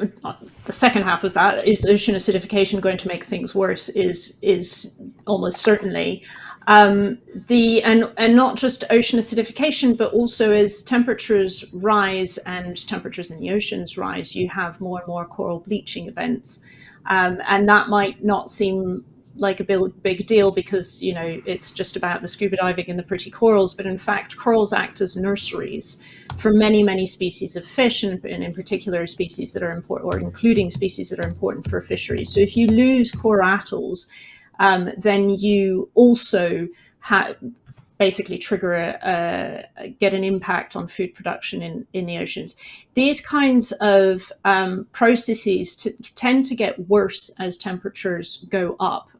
Speaker 2: the second half of that, is ocean acidification going to make things worse, is almost certainly. And not just ocean acidification, but also as temperatures rise and temperatures in the oceans rise, you have more and more coral bleaching events. And that might not seem like a big deal because, you know, it's just about the scuba diving and the pretty corals, but in fact, corals act as nurseries for many, many species of fish, and in particular species that are important, or including species that are important for fisheries. So if you lose coral atolls, then you also basically trigger get an impact on food production in the oceans. These kinds of processes tend to get worse as temperatures go up.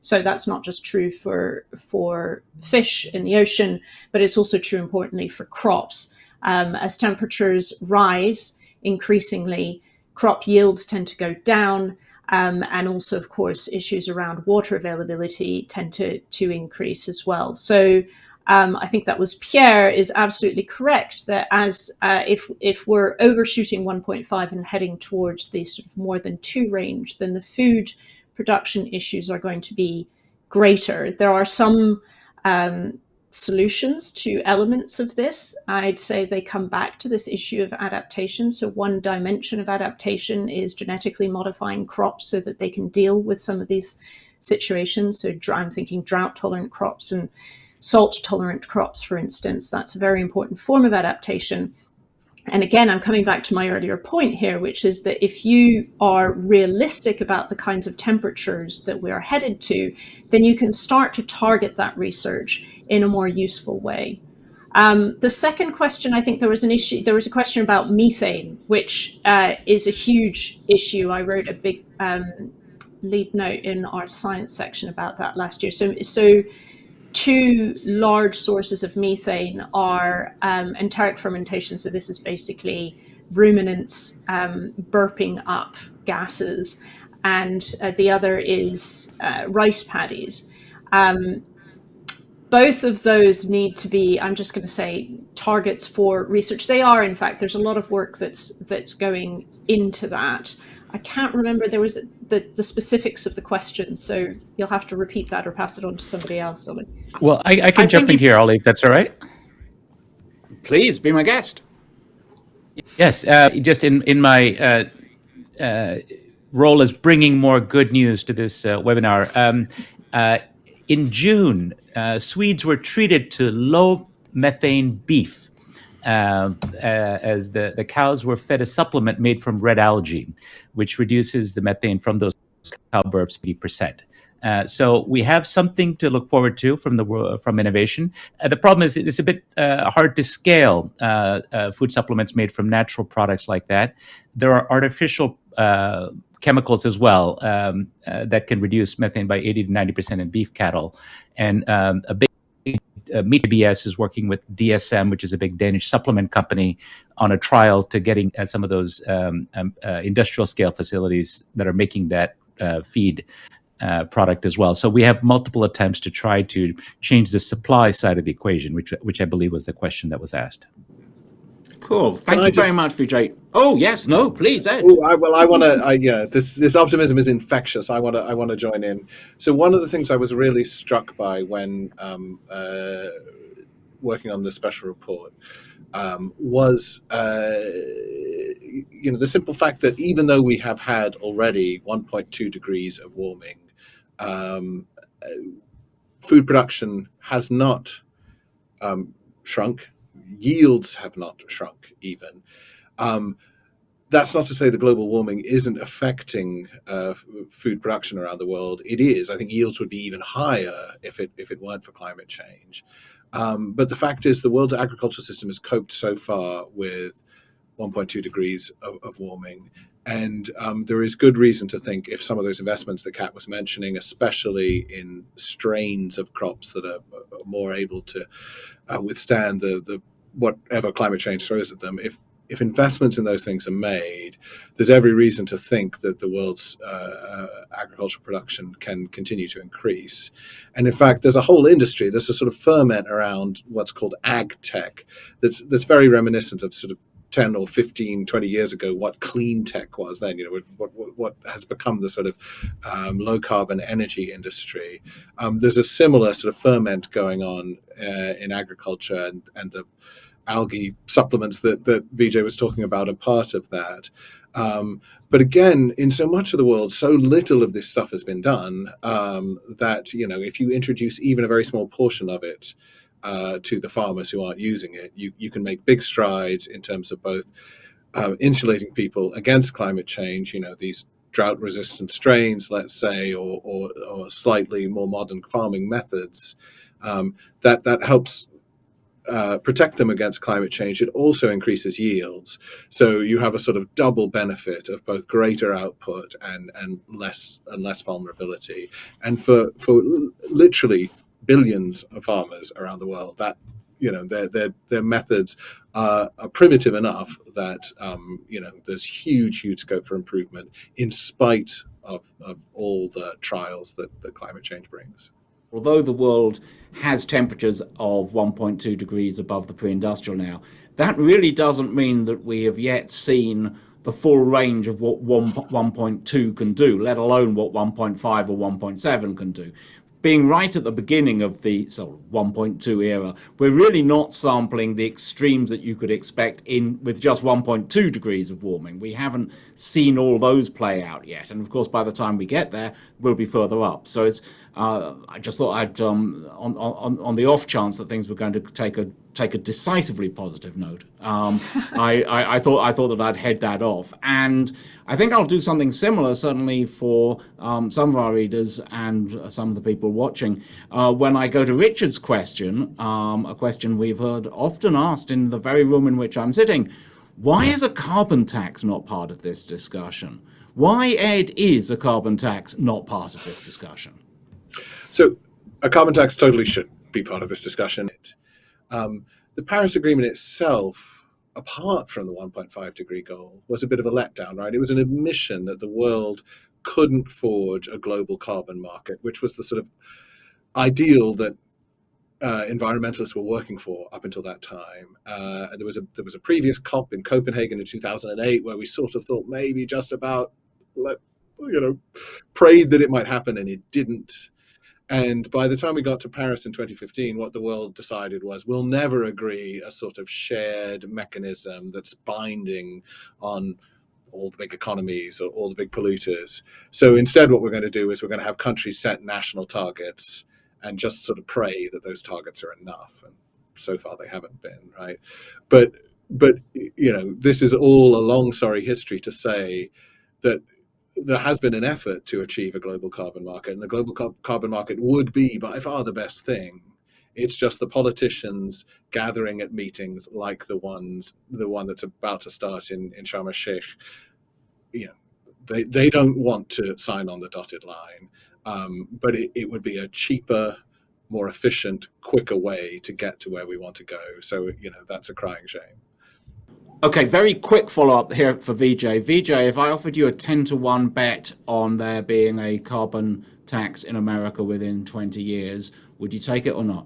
Speaker 2: So that's not just true for fish in the ocean, but it's also true, importantly, for crops. As temperatures rise increasingly, crop yields tend to go down. And also, of course, issues around water availability tend to increase as well. So I think that was Pierre is absolutely correct that as if we're overshooting 1.5 and heading towards the sort of more than 2 range, then the food production issues are going to be greater. There are some solutions to elements of this. I'd say they come back to this issue of adaptation. So one dimension of adaptation is genetically modifying crops so that they can deal with some of these situations. So I'm thinking drought-tolerant crops and salt-tolerant crops, for instance. That's a very important form of adaptation. And again, I'm coming back to my earlier point here, which is that if you are realistic about the kinds of temperatures that we are headed to, then you can start to target that research in a more useful way. The second question, I think there was a question about methane, which is a huge issue. I wrote a big lead note in our science section about that last year. So 2 large sources of methane are enteric fermentation. So this is basically ruminants burping up gases. And the other is rice paddies. Both of those need to be, I'm just going to say, targets for research. They are, in fact, there's a lot of work that's going into that. I can't remember, there was the specifics of the question, so you'll have to repeat that or pass it on to somebody else.
Speaker 3: Well, I can jump in here, Ollie, if that's all right.
Speaker 1: Please, be my guest.
Speaker 3: Yes, just in my role as bringing more good news to this webinar. In June, Swedes were treated to low methane beef as the cows were fed a supplement made from red algae, which reduces the methane from those cow burps 80%. So we have something to look forward to from innovation. The problem is it's a bit hard to scale food supplements made from natural products like that. There are artificial chemicals as well that can reduce methane by 80 to 90% in beef cattle. And a big Meat BS is working with DSM, which is a big Danish supplement company, on a trial to getting some of those industrial scale facilities that are making that feed product as well. So we have multiple attempts to try to change the supply side of the equation, which I believe was the question that was asked.
Speaker 1: Cool. Thank you very much, Vijay. Oh yes, no, please, Ed.
Speaker 4: I want to. This optimism is infectious. I want to join in. So one of the things I was really struck by when working on the special report was the simple fact that even though we have had already 1.2 degrees of warming, food production has not shrunk. Yields have not shrunk even. That's not to say that global warming isn't affecting food production around the world. It is. I think yields would be even higher if it weren't for climate change. But the fact is the world's agricultural system has coped so far with 1.2 degrees of warming. And there is good reason to think if some of those investments that Kat was mentioning, especially in strains of crops that are more able to withstand the whatever climate change throws at them, if investments in those things are made, there's every reason to think that the world's agricultural production can continue to increase. And in fact, there's a whole industry, there's a sort of ferment around what's called ag tech that's very reminiscent of sort of 10 or 15, 20 years ago, what clean tech was then, what has become the sort of low carbon energy industry. There's a similar sort of ferment going on in agriculture, and the algae supplements that Vijay was talking about are part of that. But again, in so much of the world, so little of this stuff has been done that, if you introduce even a very small portion of it to the farmers who aren't using it, you can make big strides in terms of both insulating people against climate change, these drought-resistant strains, let's say, or slightly more modern farming methods, that helps protect them against climate change. It also increases yields. So you have a sort of double benefit of both greater output and less vulnerability. And for literally billions of farmers around the world, that their methods are primitive enough that there's huge scope for improvement in spite of all the trials that climate change brings.
Speaker 1: Although the world has temperatures of 1.2 degrees above the pre-industrial now, that really doesn't mean that we have yet seen the full range of what 1.2 can do, let alone what 1.5 or 1.7 can do. Being right at the beginning of the 1.2 era, we're really not sampling the extremes that you could expect with just 1.2 degrees of warming. We haven't seen all those play out yet, and of course, by the time we get there, we'll be further up. So it's I just thought I'd on the off chance that things were going to take a decisively positive note. I thought that I'd head that off, and I think I'll do something similar, certainly for some of our readers and some of the people watching. When I go to Richard's question, a question we've heard often asked in the very room in which I'm sitting: why is a carbon tax not part of this discussion? Why, Ed, is a carbon tax not part of this discussion?
Speaker 4: So a carbon tax totally should be part of this discussion. The Paris Agreement itself, apart from the 1.5 degree goal, was a bit of a letdown, right? It was an admission that the world couldn't forge a global carbon market, which was the sort of ideal that environmentalists were working for up until that time. There was a previous COP in Copenhagen in 2008 where we sort of thought maybe just about prayed that it might happen, and it didn't. And by the time we got to Paris in 2015, what the world decided was we'll never agree a sort of shared mechanism that's binding on all the big economies or all the big polluters. So instead, what we're going to do is we're going to have countries set national targets and just sort of pray that those targets are enough. And so far, they haven't been, right? But this is all a long, sorry history to say that there has been an effort to achieve a global carbon market, and the global carbon market would be by far the best thing. It's just the politicians gathering at meetings like the one that's about to start in Sharm el-Sheikh. They don't want to sign on the dotted line, but it would be a cheaper, more efficient, quicker way to get to where we want to go. So that's a crying shame.
Speaker 1: Okay, very quick follow-up here for Vijay. Vijay, if I offered you a 10-1 bet on there being a carbon tax in America within 20 years, would you take it or not?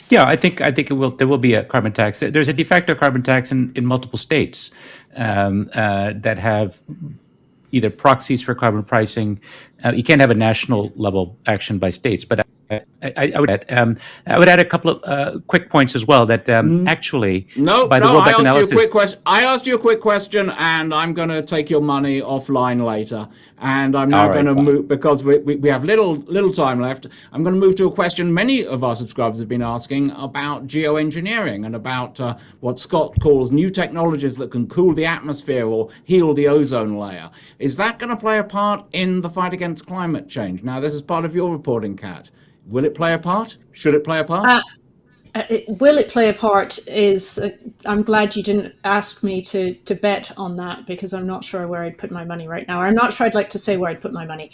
Speaker 3: Yeah, I think it will. There will be a carbon tax. There's a de facto carbon tax in multiple states that have either proxies for carbon pricing. You can't have a national level action by states, but I would add a couple of quick points as well. That actually, by the World Bank analysis,
Speaker 1: I asked you a quick question, and I'm going to take your money offline later. And I'm now going to move, because we have little time left. I'm going to move to a question many of our subscribers have been asking about geoengineering and about what Scott calls new technologies that can cool the atmosphere or heal the ozone layer. Is that going to play a part in the fight against climate change? Now, this is part of your reporting, Kat. Will it play a part? Should it play a part?
Speaker 2: Will it play a part is, I'm glad you didn't ask me to bet on that, because I'm not sure where I'd put my money right now. I'm not sure I'd like to say where I'd put my money.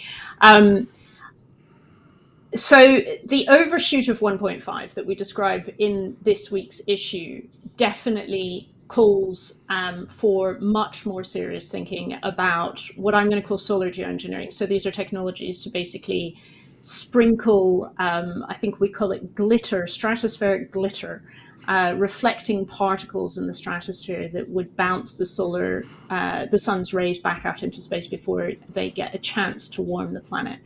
Speaker 2: So the overshoot of 1.5 that we describe in this week's issue definitely calls for much more serious thinking about what I'm going to call solar geoengineering. So these are technologies to basically sprinkle, I think we call it glitter, stratospheric glitter, reflecting particles in the stratosphere that would bounce the sun's rays back out into space before they get a chance to warm the planet.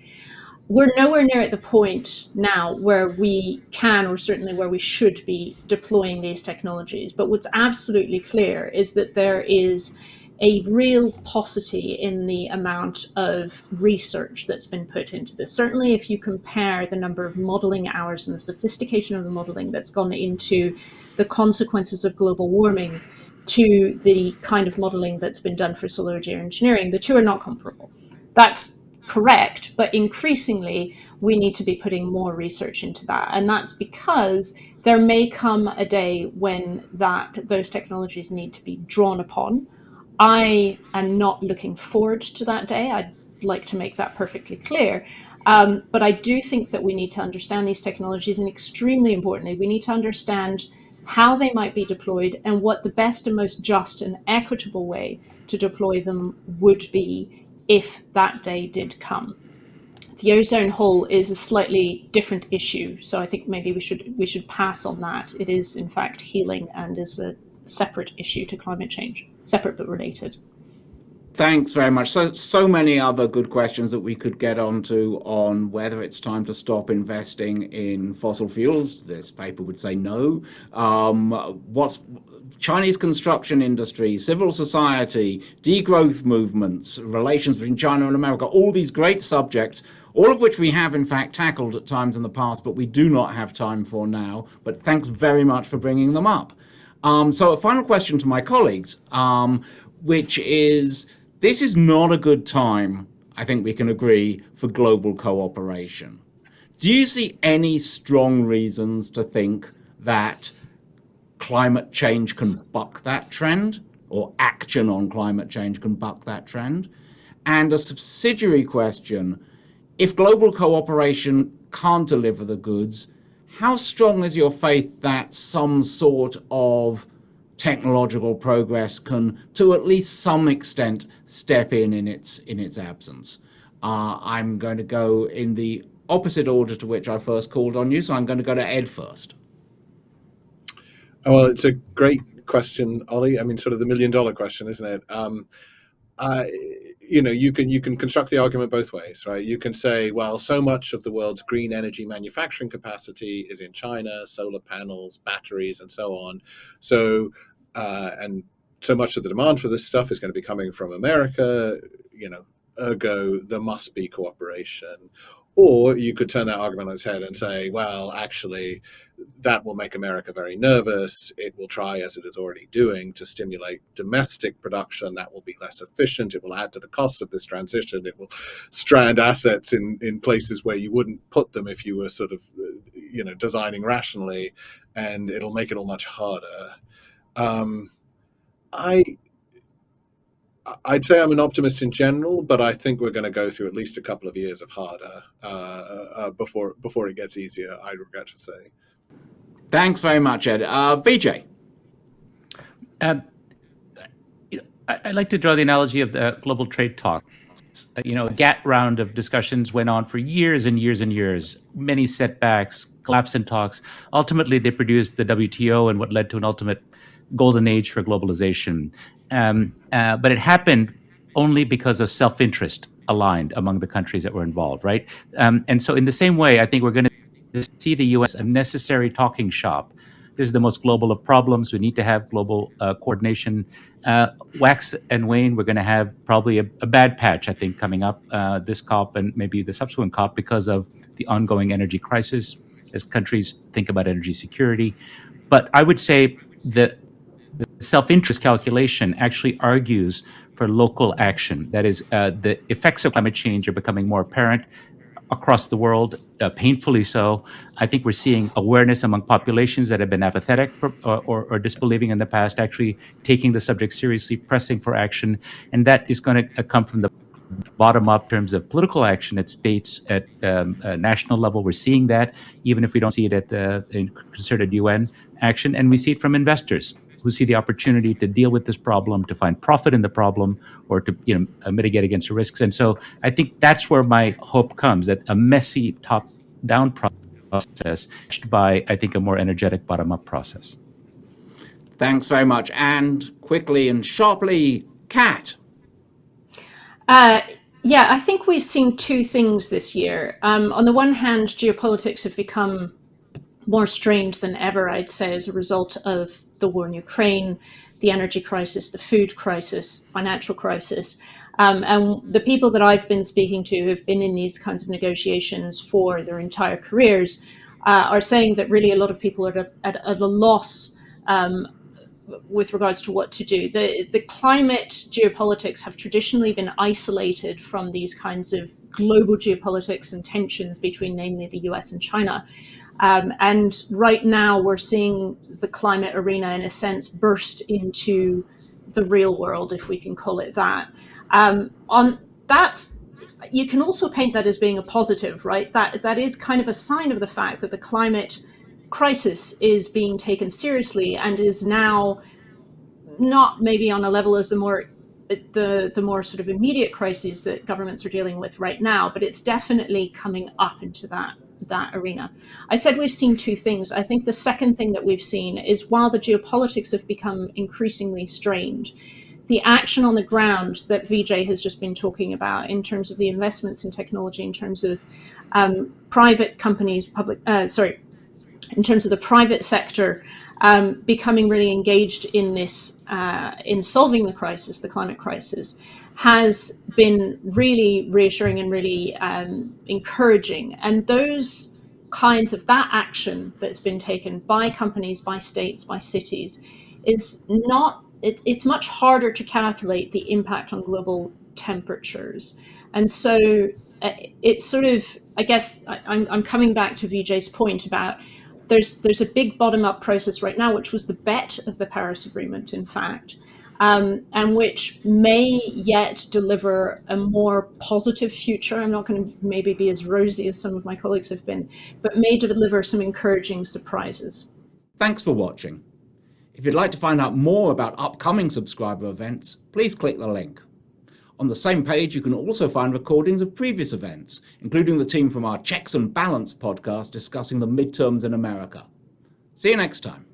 Speaker 2: We're nowhere near at the point now where we can, or certainly where we should be deploying these technologies. But what's absolutely clear is that there is a real paucity in the amount of research that's been put into this. Certainly, if you compare the number of modeling hours and the sophistication of the modeling that's gone into the consequences of global warming to the kind of modeling that's been done for solar geoengineering, the two are not comparable. That's correct, but increasingly we need to be putting more research into that. And that's because there may come a day when those technologies need to be drawn upon. I am not looking forward to that day. I'd like to make that perfectly clear. But I do think that we need to understand these technologies, and extremely importantly, we need to understand how they might be deployed, and what the best and most just and equitable way to deploy them would be if that day did come. The ozone hole is a slightly different issue, so I think maybe we should pass on that. It is in fact healing and is a separate issue to climate change, separate but related.
Speaker 1: Thanks very much. So many other good questions that we could get onto on whether it's time to stop investing in fossil fuels. This paper would say no. What's Chinese construction industry, civil society, degrowth movements, relations between China and America, all these great subjects, all of which we have in fact tackled at times in the past, but we do not have time for now. But thanks very much for bringing them up. So a final question to my colleagues, which is, this is not a good time, I think we can agree, for global cooperation. Do you see any strong reasons to think that climate change can buck that trend, or action on climate change can buck that trend? And a subsidiary question, if global cooperation can't deliver the goods, how strong is your faith that some sort of technological progress can, to at least some extent, step in its absence? I'm going to go in the opposite order to which I first called on you, so I'm going to go to Ed first.
Speaker 4: Well, it's a great question, Ollie. I mean, sort of the $1 million question, isn't it? You can construct the argument both ways, right? You can say, well, so much of the world's green energy manufacturing capacity is in China, solar panels, batteries, and so on. And so much of the demand for this stuff is going to be coming from America, ergo there must be cooperation. Or you could turn that argument on its head and say, well, actually, that will make America very nervous. It will try, as it is already doing, to stimulate domestic production. That will be less efficient. It will add to the costs of this transition. It will strand assets in places where you wouldn't put them if you were sort of, designing rationally, and it'll make it all much harder. I'd say I'm an optimist in general, but I think we're going to go through at least a couple of years of harder before it gets easier, I regret to say.
Speaker 1: Thanks very much, Ed. Vijay.
Speaker 3: I like to draw the analogy of the global trade talks. A GATT round of discussions went on for years and years and years, many setbacks, collapse in talks. Ultimately, they produced the WTO and what led to an ultimate golden age for globalization. But it happened only because of self-interest aligned among the countries that were involved, right? And so in the same way, I think we're going to see the U.S. a necessary talking shop. This is the most global of problems. We need to have global coordination. Wax and wane, we're going to have probably a bad patch, I think, coming up this COP and maybe the subsequent COP because of the ongoing energy crisis as countries think about energy security. But I would say that the self-interest calculation actually argues for local action. That is, the effects of climate change are becoming more apparent across the world, painfully so. I think we're seeing awareness among populations that have been apathetic or disbelieving in the past, actually taking the subject seriously, pressing for action. And that is going to come from the bottom up in terms of political action at states, at national level. We're seeing that, even if we don't see it at in concerted UN action. And we see it from investors who see the opportunity to deal with this problem, to find profit in the problem, or to mitigate against the risks. And so I think that's where my hope comes, that a messy top-down process by, I think, a more energetic bottom-up process.
Speaker 1: Thanks very much. And quickly and sharply, Kat.
Speaker 2: Yeah, I think we've seen two things this year. On the one hand, geopolitics have become more strained than ever, I'd say, as a result of the war in Ukraine, the energy crisis, the food crisis, financial crisis. And the people that I've been speaking to who've been in these kinds of negotiations for their entire careers are saying that really a lot of people are at a loss with regards to what to do. The climate geopolitics have traditionally been isolated from these kinds of global geopolitics and tensions between namely the US and China. And right now we're seeing the climate arena, in a sense, burst into the real world, if we can call it that. You can also paint that as being a positive, right? That is kind of a sign of the fact that the climate crisis is being taken seriously and is now not maybe on a level as the more sort of immediate crises that governments are dealing with right now, but it's definitely coming up into that arena. I said we've seen two things. I think the second thing that we've seen is while the geopolitics have become increasingly strained, the action on the ground that Vijay has just been talking about in terms of the investments in technology, in terms of private companies, in terms of the private sector becoming really engaged in this, in solving the crisis, the climate crisis, has been really reassuring and really encouraging. And those kinds of that action that's been taken by companies, by states, by cities, is not, it's much harder to calculate the impact on global temperatures. And so it's sort of, I guess, I'm coming back to Vijay's point about there's a big bottom-up process right now, which was the bet of the Paris Agreement, in fact, and which may yet deliver a more positive future. I'm not going to maybe be as rosy as some of my colleagues have been, but may deliver some encouraging surprises.
Speaker 1: Thanks for watching. If you'd like to find out more about upcoming subscriber events, please click the link. On the same page, you can also find recordings of previous events, including the team from our Checks and Balance podcast discussing the midterms in America. See you next time.